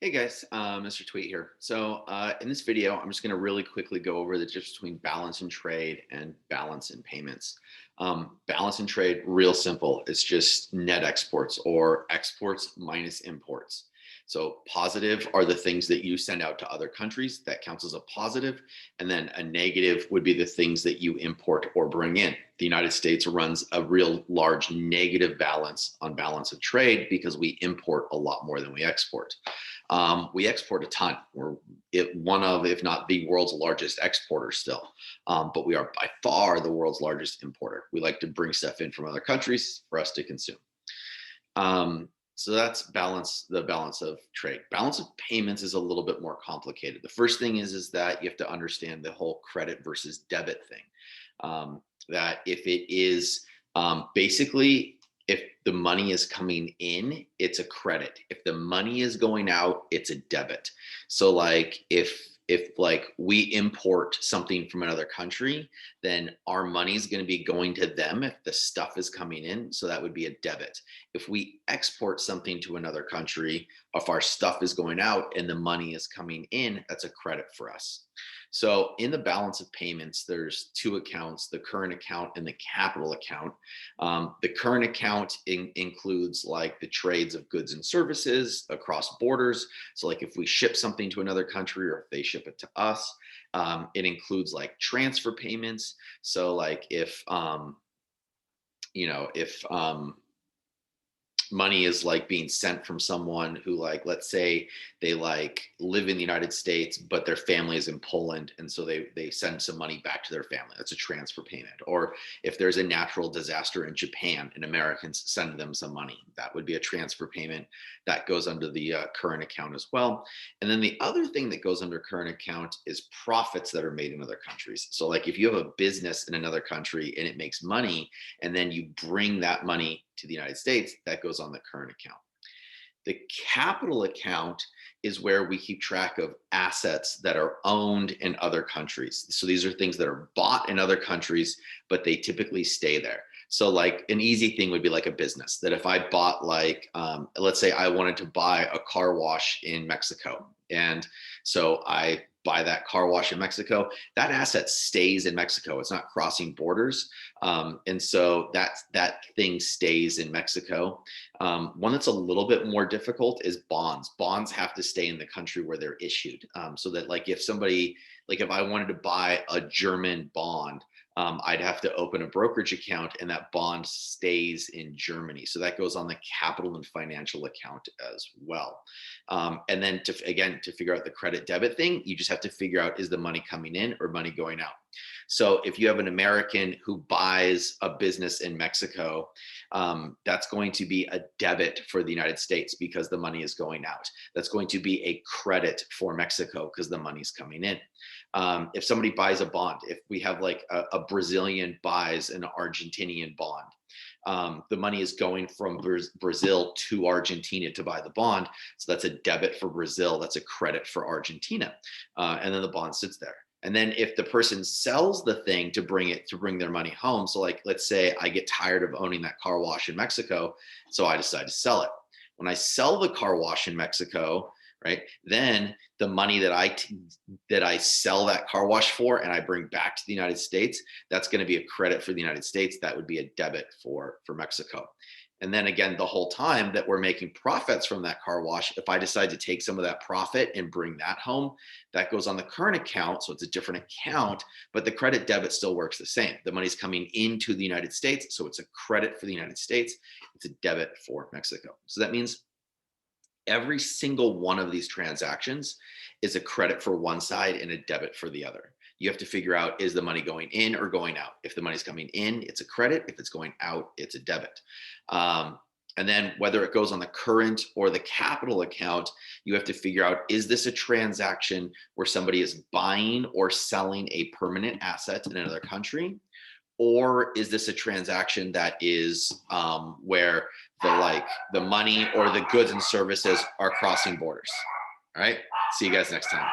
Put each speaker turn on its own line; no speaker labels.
Hey guys, Mr. Tweet here. In this video, I'm just going to really quickly go over the difference between balance in trade and balance in payments. Balance in trade, real simple. It's just net exports or exports minus imports. So positive are the things that you send out to other countries. That counts as a positive. And then a negative would be the things that you import or bring in. The United States runs a real large negative balance on balance of trade because we import a lot more than we export. We export a ton. We're one of, if not the world's largest exporter still, but we are by far the world's largest importer. We like to bring stuff in from other countries for us to consume. So that's the balance of trade. Balance of payments is a little bit more complicated. The first thing is that you have to understand the whole credit versus debit thing. That if it is basically, if the money is coming in, it's a credit. If the money is going out, it's a debit. So like if like we import something from another country, then our money is going to be going to them if the stuff is coming in. So that would be a debit. If we export something to another country, if our stuff is going out and the money is coming in, that's a credit for us. So in the balance of payments, there's two accounts, the current account and the capital account. The current account includes like the trades of goods and services across borders. So like if we ship something to another country or if they ship it to us, it includes like transfer payments. So like if, if money is like being sent from someone who, like, let's say they like live in the United States but their family is in Poland, and so they send some money back to their family. That's a transfer payment. Or if there's a natural disaster in Japan and Americans send them some money, that would be a transfer payment. That goes under the current account as well. And then the other thing that goes under current account is profits that are made in other countries. So like if you have a business in another country and it makes money and then you bring that money to the United States, that goes on the current account. The capital account is where we keep track of assets that are owned in other countries. So these are things that are bought in other countries, but they typically stay there. So like an easy thing would be like a business that if I bought like, let's say I wanted to buy a car wash in Mexico. And so I buy that car wash in Mexico, that asset stays in Mexico. It's not crossing borders. And so that thing stays in Mexico. One that's a little bit more difficult is bonds. Bonds have to stay in the country where they're issued. So that like if somebody, like if I wanted to buy a German bond, I'd have to open a brokerage account and that bond stays in Germany. So that goes on the capital and financial account as well. And then to figure out the credit debit thing, you just have to figure out, is the money coming in or money going out? So if you have an American who buys a business in Mexico, that's going to be a debit for the United States because the money is going out. That's going to be a credit for Mexico because the money's coming in. If somebody buys a bond, if we have like a Brazilian buys an Argentinian bond, the money is going from Brazil to Argentina to buy the bond. So that's a debit for Brazil. That's a credit for Argentina. And then the bond sits there. And then if the person sells the thing to bring their money home. So like, let's say I get tired of owning that car wash in Mexico. So I decide to sell it. When I sell the car wash in Mexico, right, then the money that I sell that car wash for and I bring back to the United States, that's going to be a credit for the United States. That would be a debit for Mexico. And then again, the whole time that we're making profits from that car wash, if I decide to take some of that profit and bring that home, that goes on the current account. So it's a different account, but the credit debit still works the same. The money's coming into the United States. So it's a credit for the United States. It's a debit for Mexico. So that means every single one of these transactions is a credit for one side and a debit for the other. You have to figure out, is the money going in or going out? If the money's coming in, it's a credit. If it's going out, it's a debit. And then whether it goes on the current or the capital account, you have to figure out, is this a transaction where somebody is buying or selling a permanent asset in another country? Or is this a transaction that is where the money or the goods and services are crossing borders? All right. See you guys next time.